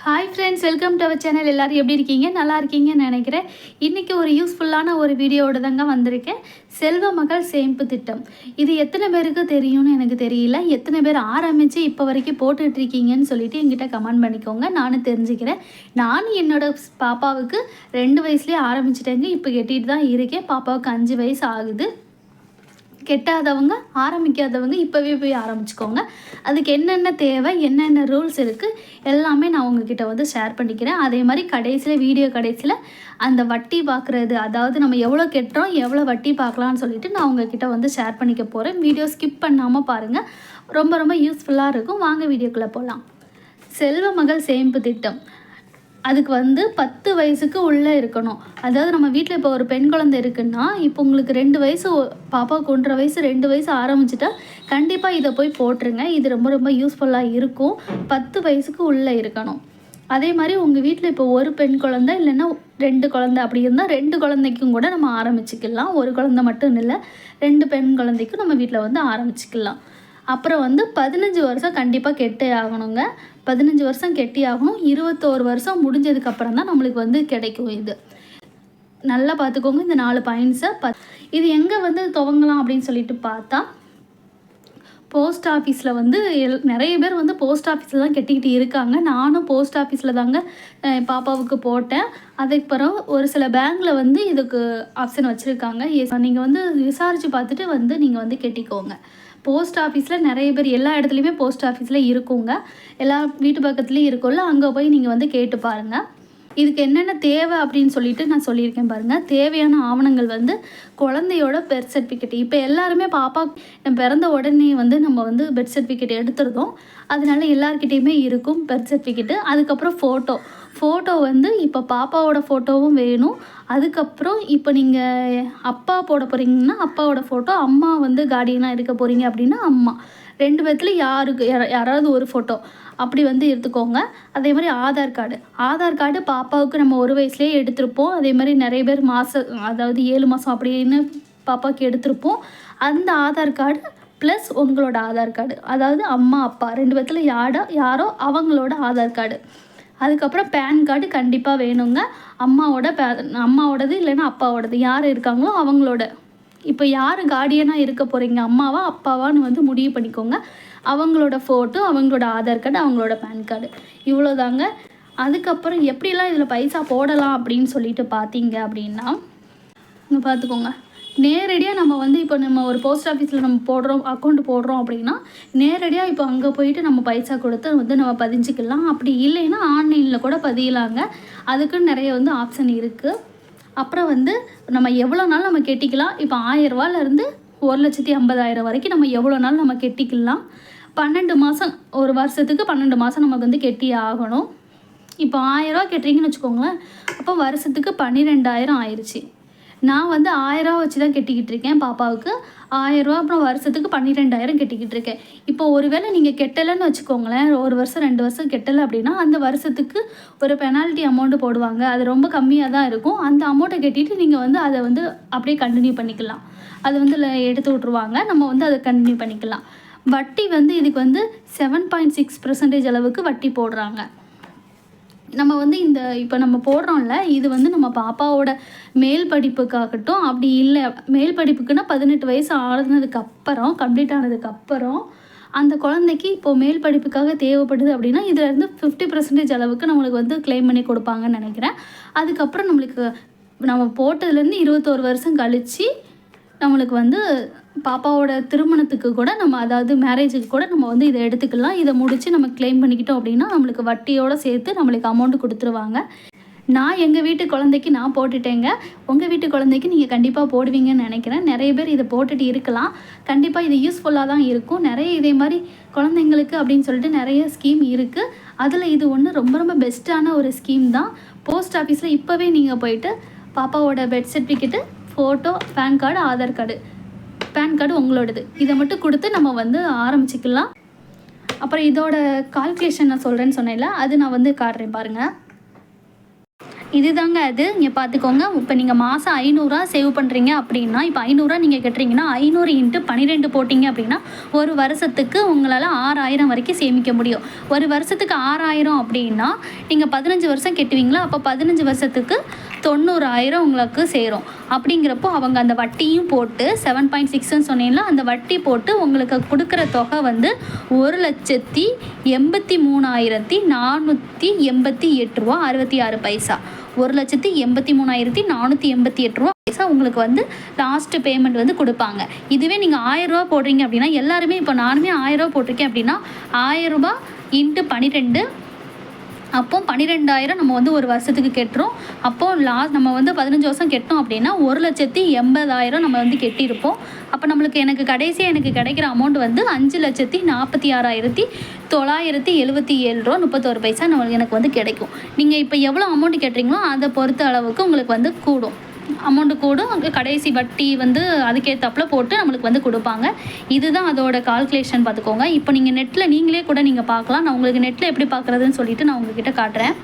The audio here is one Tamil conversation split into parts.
Hi friends, welcome to our channel. எல்லோரும் எப்படி இருக்கீங்க? நல்லா இருக்கீங்கன்னு நினைக்கிறேன். இன்றைக்கி ஒரு யூஸ்ஃபுல்லான ஒரு வீடியோவோட தாங்க வந்திருக்கேன். செல்வ மகள் சேமிப்பு திட்டம். இது எத்தனை பேருக்கு தெரியும்னு எனக்கு தெரியல. எத்தனை பேர் ஆரம்பித்து இப்போ வரைக்கும் போட்டுட்ருக்கீங்கன்னு சொல்லிட்டு என்கிட்ட கமெண்ட் பண்ணிக்கோங்க. நானும் தெரிஞ்சுக்கிறேன். நானும் என்னோடய பாப்பாவுக்கு 2 வயசுலேயே ஆரம்பிச்சிட்டேங்க. இப்போ கெட்டிட்டு தான் இருக்கேன். பாப்பாவுக்கு 5 வயசு ஆகுது. கெட்டாதவங்க, ஆரம்பிக்காதவங்க இப்போவே போய் ஆரம்பிச்சுக்கோங்க. அதுக்கு என்னென்ன தேவை, என்னென்ன ரூல்ஸ் இருக்குது எல்லாமே நான் உங்ககிட்ட வந்து ஷேர் பண்ணிக்கிறேன். அதே மாதிரி கடைசியில் வீடியோ கடைசியில் அந்த வட்டி பார்க்குறது, அதாவது நம்ம எவ்வளோ கெட்டுறோம், எவ்வளோ வட்டி பார்க்கலான்னு சொல்லிட்டு நான் உங்ககிட்ட வந்து ஷேர் பண்ணிக்க போகிறேன். வீடியோ ஸ்கிப் பண்ணாமல் பாருங்கள். ரொம்ப ரொம்ப யூஸ்ஃபுல்லாக இருக்கும். வாங்க வீடியோக்குள்ளே போகலாம். செல்வ மகள் சேமிப்பு திட்டம். அதுக்கு வந்து 10 வயசுக்கு உள்ளே இருக்கணும். அதாவது நம்ம வீட்டில் இப்போ ஒரு பெண் குழந்தை இருக்குன்னா, இப்போ உங்களுக்கு 2 வயசு, பாப்பாவுக்கு 1.5 வயசு 2 வயசு ஆரம்பிச்சிட்டா கண்டிப்பாக இதை போய் போட்டுருங்க. இது ரொம்ப ரொம்ப யூஸ்ஃபுல்லாக இருக்கும். 10 வயசுக்கு உள்ளே இருக்கணும். அதே மாதிரி உங்கள் வீட்டில் இப்போ ஒரு பெண் குழந்தை இல்லைன்னா 2 குழந்தை அப்படி இருந்தால் 2 குழந்தைக்கும் கூட நம்ம ஆரம்பிச்சிக்கலாம். ஒரு குழந்தை மட்டும் இல்லை, 2 பெண் குழந்தைக்கும் நம்ம வீட்டில் வந்து ஆரம்பிச்சிக்கலாம். அப்புறம் வந்து 15 வருஷம் கண்டிப்பாக கெட்டே ஆகணுங்க. 15 வருஷம் கெட்டி ஆகணும். 21 வருஷம் முடிஞ்சதுக்கப்புறம் தான் நம்மளுக்கு வந்து கிடைக்கும். இது நல்லா பார்த்துக்கோங்க. இந்த 4 பாயிண்ட்ஸை இது எங்கே வந்து துவங்கலாம் அப்படின்னு சொல்லிட்டு பார்த்தா, போஸ்ட் ஆஃபீஸில் வந்து நிறைய பேர் வந்து போஸ்ட் ஆஃபீஸில் தான் கெட்டிக்கிட்டு இருக்காங்க. நானும் போஸ்ட் ஆஃபீஸில் தாங்க பாப்பாவுக்கு போட்டேன். அதுக்கப்புறம் ஒரு சில பேங்க்கில் வந்து இதுக்கு ஆப்ஷன் வச்சுருக்காங்க. நீங்கள் வந்து விசாரித்து பார்த்துட்டு வந்து நீங்கள் வந்து கெட்டிக்கோங்க. போஸ்ட் ஆஃபீஸில் நிறைய பேர் எல்லா இடத்துலையுமே போஸ்ட் ஆஃபீஸில் இருக்குங்க. எல்லா வீட்டு பக்கத்துலேயும் இருக்கும்ல, அங்கே போய் நீங்கள் வந்து கேட்டு பாருங்கள். இதுக்கு என்னென்ன தேவை அப்படின்னு சொல்லிட்டு நான் சொல்லியிருக்கேன் பாருங்கள். தேவையான ஆவணங்கள் வந்து குழந்தையோட பெர்த் சர்டிஃபிகேட். இப்போ எல்லாருமே பாப்பா பிறந்த உடனே வந்து நம்ம வந்து பெர்த் சர்டிஃபிகேட் எடுத்துருந்தோம். அதனால எல்லாருக்கிட்டேயுமே இருக்கும் பெர்த் சர்டிஃபிகேட்டு. அதுக்கப்புறம் ஃபோட்டோ வந்து இப்போ பாப்பாவோட ஃபோட்டோவும் வேணும். அதுக்கப்புறம் இப்போ நீங்கள் அப்பா போட போகிறீங்கன்னா அப்பாவோட ஃபோட்டோ, அம்மா வந்து கார்டியனாக இருக்க போகிறீங்க அப்படின்னா அம்மா, 2 பேர்த்துல யாராவது ஒரு ஃபோட்டோ அப்படி வந்து எடுத்துக்கோங்க. அதே மாதிரி ஆதார் கார்டு பாப்பாவுக்கு நம்ம 1 வயசுலேயே எடுத்திருப்போம். அதே மாதிரி நிறைய பேர் அதாவது 7 மாதம் அப்படின்னு பாப்பாவுக்கு எடுத்திருப்போம். அந்த ஆதார் கார்டு ப்ளஸ் உங்களோட ஆதார் கார்டு, அதாவது அம்மா அப்பா 2 பேர்த்துல யாரோ அவங்களோட ஆதார் கார்டு. அதுக்கப்புறம் பேன் கார்டு கண்டிப்பாக வேணுங்க. அம்மாவோடது இல்லைன்னா அப்பாவோடது யார் இருக்காங்களோ அவங்களோட. இப்போ யார் கார்டியனாக இருக்க போகிறீங்க, அம்மாவா அப்பாவான்னு வந்து முடிவு பண்ணிக்கோங்க. அவங்களோட ஃபோட்டோ, அவங்களோட ஆதார் கார்டு, அவங்களோட பேன் கார்டு, இவ்வளோதாங்க. அதுக்கப்புறம் எப்படிலாம் இதில் பைசா போடலாம் அப்படின்னு சொல்லிட்டு பார்த்தீங்க அப்படின்னா, இங்கே பார்த்துக்கோங்க. நேரடியாக நம்ம வந்து இப்போ நம்ம ஒரு போஸ்ட் ஆஃபீஸில் நம்ம அக்கௌண்ட் போடுறோம் அப்படின்னா நேரடியாக இப்போ அங்கே போயிட்டு நம்ம பைசா கொடுத்து வந்து நம்ம பதிஞ்சிக்கலாம். அப்படி இல்லைன்னா ஆன்லைனில் கூட பதியலாங்க. அதுக்குன்னு நிறைய வந்து ஆப்ஷன் இருக்குது. அப்புறம் வந்து நம்ம எவ்வளோ நாள் நம்ம கெட்டிக்கலாம். இப்போ 1000 ரூபாயிலேருந்து 1,50,000 வரைக்கும் நம்ம எவ்வளோ நாள் நம்ம கெட்டிக்கலாம். 12 மாதம், ஒரு வருஷத்துக்கு 12 மாதம் நமக்கு வந்து கெட்டி ஆகணும். இப்போ 1000 ரூபா கெட்டுறீங்கன்னு வச்சுக்கோங்களேன். அப்போ வருஷத்துக்கு 12,000 ஆயிடுச்சு. நான் வந்து 1000 ரூபா வச்சு தான் கெட்டிக்கிட்டு இருக்கேன் பாப்பாவுக்கு. 1000 ரூபா அப்புறம் வருஷத்துக்கு 12,000 கெட்டிக்கிட்டு இருக்கேன். இப்போ ஒருவேளை நீங்கள் கெட்டலைன்னு வச்சுக்கோங்களேன், 1 வருஷம் 2 வருஷம் கெட்டலை அப்படின்னா அந்த வருஷத்துக்கு ஒரு பெனால்ட்டி அமௌண்ட்டு போடுவாங்க. அது ரொம்ப கம்மியாக தான் இருக்கும். அந்த அமௌண்ட்டை கட்டிட்டு நீங்கள் வந்து அதை வந்து அப்படியே கண்டினியூ பண்ணிக்கலாம். அது வந்து எடுத்து விட்ருவாங்க. நம்ம வந்து அதை கண்டினியூ பண்ணிக்கலாம். வட்டி வந்து இதுக்கு வந்து 7.6% அளவுக்கு வட்டி போடுறாங்க. நம்ம வந்து இப்போ நம்ம போடுறோம்ல, இது வந்து நம்ம பாப்பாவோட மேல் படிப்புக்காகட்டும். அப்படி இல்லை, மேல் படிப்புக்குன்னா 18 வயசு ஆனதுக்கப்புறம், கம்ப்ளீட் ஆனதுக்கப்புறம் அந்த குழந்தைக்கு இப்போது மேல் படிப்புக்காக தேவைப்படுது அப்படின்னா இதிலேருந்து 50% அளவுக்கு நம்மளுக்கு வந்து கிளைம் பண்ணி கொடுப்பாங்கன்னு நினைக்கிறேன். அதுக்கப்புறம் நம்மளுக்கு நம்ம போட்டதுலேருந்து 21 வருஷம் கழித்து நம்மளுக்கு வந்து பாப்பாவோட திருமணத்துக்கு கூட நம்ம, அதாவது மேரேஜுக்கு கூட நம்ம வந்து இதை எடுத்துக்கலாம். இதை முடித்து நம்ம கிளைம் பண்ணிக்கிட்டோம் அப்படின்னா நம்மளுக்கு வட்டியோடு சேர்த்து நம்மளுக்கு அமௌண்ட்டு கொடுத்துருவாங்க. நான் எங்கள் வீட்டு குழந்தைக்கு நான் போட்டுட்டேங்க. உங்கள் வீட்டு குழந்தைக்கு நீங்கள் கண்டிப்பாக போடுவீங்கன்னு நினைக்கிறேன். நிறைய பேர் இதை போட்டுட்டு இருக்கலாம். கண்டிப்பாக இது யூஸ்ஃபுல்லாக தான் இருக்கும். நிறைய இதே மாதிரி குழந்தைங்களுக்கு அப்படின்னு சொல்லிட்டு நிறைய ஸ்கீம் இருக்குது. அதில் இது ஒன்று ரொம்ப ரொம்ப பெஸ்ட்டான ஒரு ஸ்கீம் தான். போஸ்ட் ஆஃபீஸில் இப்போவே நீங்கள் போயிட்டு பாப்பாவோட birth certificate, photo, PAN card, Aadhaar card, PAN card உங்களோடது, இதை மட்டும் கொடுத்து நம்ம வந்து ஆரம்பிச்சிக்கலாம். அப்புறம் இதோட கால்குலேஷன் நான் சொல்கிறேன்னு சொன்னேன்ல, அது நான் வந்து காட்டுறேன் பாருங்கள். இதுதாங்க அது. இங்கே பார்த்துக்கோங்க. இப்போ நீங்கள் மாதம் 500 சேவ் பண்ணுறீங்க அப்படின்னா, இப்போ 500 நீங்கள் கட்டுறீங்கன்னா 500 × 12 போட்டிங்க அப்படின்னா ஒரு வருஷத்துக்கு உங்களால் 6000 வரைக்கும் சேமிக்க முடியும். ஒரு வருஷத்துக்கு 6000 அப்படின்னா நீங்கள் 15 வருஷம் கட்டுவீங்களா, அப்போ 15 வருஷத்துக்கு 90000 உங்களுக்கு சேரும். அப்படிங்கிறப்போ அவங்க அந்த வட்டியும் போட்டு 7.6ன்னு சொன்னீங்களா, அந்த வட்டி போட்டு உங்களுக்கு கொடுக்குற தொகை வந்து 1,83,488 ரூபா 66 பைசா. 1,83,488 ரூபா பைசா உங்களுக்கு வந்து லாஸ்ட்டு பேமெண்ட் வந்து கொடுப்பாங்க. இதுவே நீங்கள் 1000 ரூபா போடுறீங்க அப்படின்னா, எல்லாருமே இப்போ நானுமே 1000 ரூபா போட்டிருக்கேன் அப்படின்னா 1000 ரூபா × 12, அப்போ 12,000 நம்ம வந்து ஒரு வருஷத்துக்கு கட்டுறோம். அப்போது நம்ம வந்து 15 வருஷம் கட்டணும் அப்படின்னா 1,80,000 நம்ம வந்து கட்டியிருப்போம். அப்போ எனக்கு கடைசியாக கிடைக்கிற அமௌண்ட் வந்து 5,46,977 ரூபா 31 பைசா எனக்கு வந்து கிடைக்கும். நீங்கள் இப்போ எவ்வளோ அமௌண்ட் கட்டுறீங்களோ அதை பொறுத்த அளவுக்கு உங்களுக்கு வந்து கூடும், அமௌண்ட்டு கூடும். கடைசி வட்டி வந்து அதுக்கேற்றாப்புல போட்டு நம்மளுக்கு வந்து கொடுப்பாங்க. இதுதான் அதோட கால்குலேஷன் பார்த்துக்கோங்க. இப்போ நீங்கள் நெட்டில் நீங்களே கூட நீங்கள் பார்க்கலாம். நான் உங்களுக்கு நெட்டில் எப்படி பார்க்குறதுன்னு சொல்லிட்டு நான் உங்ககிட்ட காட்டுறேன்.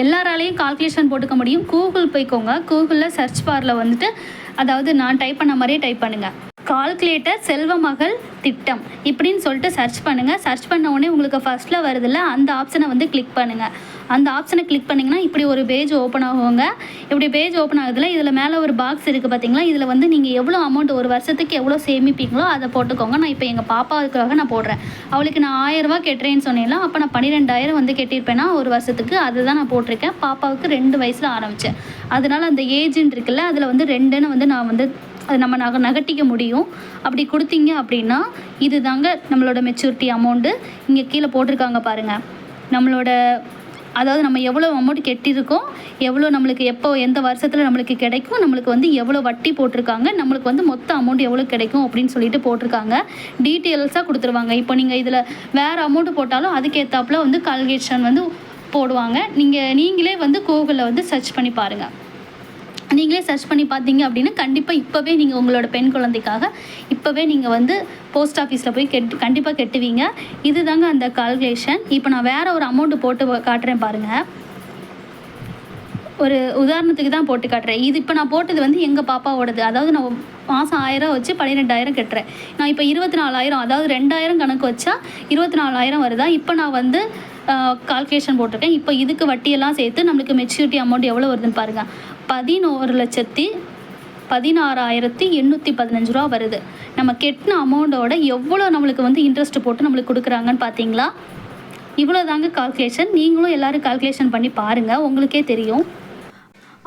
எல்லாராலையும் கால்குலேஷன் போட்டுக்க முடியும். கூகுள் போய்க்கோங்க. கூகுளில் சர்ச் பாரில் வந்துட்டு, அதாவது நான் டைப் பண்ண மாதிரியே டைப் பண்ணுங்கள், கால்குலேட்டர் செல்வ மகள் திட்டம் இப்படின்னு சொல்லிட்டு சர்ச் பண்ணுங்கள். சர்ச் பண்ண உடனே உங்களுக்கு ஃபஸ்ட்டில் வருதில்ல, அந்த ஆப்ஷனை வந்து கிளிக் பண்ணுங்கள். அந்த ஆப்ஷனை கிளிக் பண்ணிங்கன்னா இப்படி ஒரு பேஜ் ஓப்பன் ஆகுங்க. இப்படி பேஜ் ஓப்பன் ஆகுதுல, இதில் மேலே ஒரு பாக்ஸ் இருக்குது பார்த்தீங்களா, இதில் வந்து நீங்கள் எவ்வளோ அமௌண்ட் ஒரு வருஷத்துக்கு எவ்வளோ சேமிப்பீங்களோ அதை போட்டுக்கோங்க. நான் இப்போ எங்கள் பாப்பாவுக்காக நான் போடுறேன். அவளுக்கு நான் 1000 ரூபா கட்டுறேன்னு சொன்னேன்ல, அப்போ நான் 12,000 வந்து கட்டியிருப்பேன்னா ஒரு வருஷத்துக்கு, அதுதான் நான் போட்டிருக்கேன். பாப்பாவுக்கு 2 வயசில் ஆரம்பித்தேன். அதனால் அந்த ஏஜ்ன்னு இருக்குல்ல, அதில் வந்து 2ன்னு வந்து நான் வந்து அது நம்ம நகட்டிக்க முடியும். அப்படி கொடுத்தீங்க அப்படின்னா இது தாங்க நம்மளோட மெச்சூரிட்டி அமௌண்ட்டு. இங்கே கீழே போட்டிருக்காங்க பாருங்கள், நம்மளோட அதாவது நம்ம எவ்வளோ அமௌண்ட் கட்டியிருக்கோம், எவ்வளோ நம்மளுக்கு எப்போ எந்த வருஷத்தில் நம்மளுக்கு கிடைக்கும், நம்மளுக்கு வந்து எவ்வளோ வட்டி போட்டிருக்காங்க, நம்மளுக்கு வந்து மொத்த அமௌண்ட் எவ்வளோ கிடைக்கும் அப்படின்னு சொல்லிட்டு போட்டிருக்காங்க. டீட்டெயில்ஸாக கொடுத்துருவாங்க. இப்போ நீங்கள் இதில் வேறு அமௌண்ட்டு போட்டாலும் அதுக்கேற்றாப்புல வந்து கால்குலேஷன் வந்து போடுவாங்க. நீங்களே வந்து கூகுளில் வந்து சர்ச் பண்ணி பாருங்கள். நீங்களே சர்ச் பண்ணி பார்த்தீங்க அப்படின்னா கண்டிப்பாக இப்போவே நீங்கள் உங்களோட பெண் குழந்தைக்காக இப்போவே நீங்கள் வந்து போஸ்ட் ஆஃபீஸில் போய் கண்டிப்பாக கட்டுவீங்க. இது தாங்க அந்த கால்குலேஷன். இப்போ நான் வேறு ஒரு அமௌண்ட்டு போட்டு காட்டுறேன் பாருங்கள். ஒரு உதாரணத்துக்கு தான் போட்டு காட்டுறேன். இது இப்போ நான் போட்டது வந்து எங்கள் பாப்பாவோடது. அதாவது நான் மாதம் 1000 வச்சு 12,000 கட்டுறேன். நான் இப்போ 24,000, அதாவது 2,000 கணக்கு வச்சா 24,000 வருதா. இப்போ நான் வந்து கால்குலேஷன் போட்டிருக்கேன். இப்போ இதுக்கு வட்டியெல்லாம் சேர்த்து நம்மளுக்கு மெச்சூரிட்டி அமௌண்ட் எவ்வளோ வருதுன்னு பாருங்கள். 11,16,815 ரூபா வருது. நம்ம கெட்டின அமௌண்ட்டோட எவ்வளோ நம்மளுக்கு வந்து இன்ட்ரெஸ்ட் போட்டு நம்மளுக்கு கொடுக்குறாங்கன்னு பார்த்தீங்களா? இவ்வளோ தாங்க கால்குலேஷன். நீங்களும் எல்லோரும் கால்குலேஷன் பண்ணி பாருங்கள், உங்களுக்கே தெரியும்.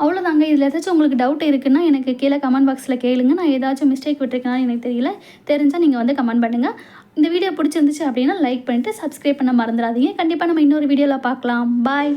அவ்வளோதாங்க. இதில் ஏதாச்சும் உங்களுக்கு டவுட் இருக்குன்னா எனக்கு கீழே கமெண்ட் பாக்ஸில் கேளுங்க. நான் ஏதாச்சும் மிஸ்டேக் விட்டுருக்கேன்னு எனக்கு தெரியல, தெரிஞ்சால் நீங்கள் வந்து கமெண்ட் பண்ணுங்கள். இந்த வீடியோ பிடிச்சிருந்துச்சு அப்படின்னா லைக் பண்ணிவிட்டு சப்ஸ்கிரைப் பண்ண மறந்துடாதீங்க. கண்டிப்பாக நம்ம இன்னொரு வீடியோவில் பார்க்கலாம். பாய்.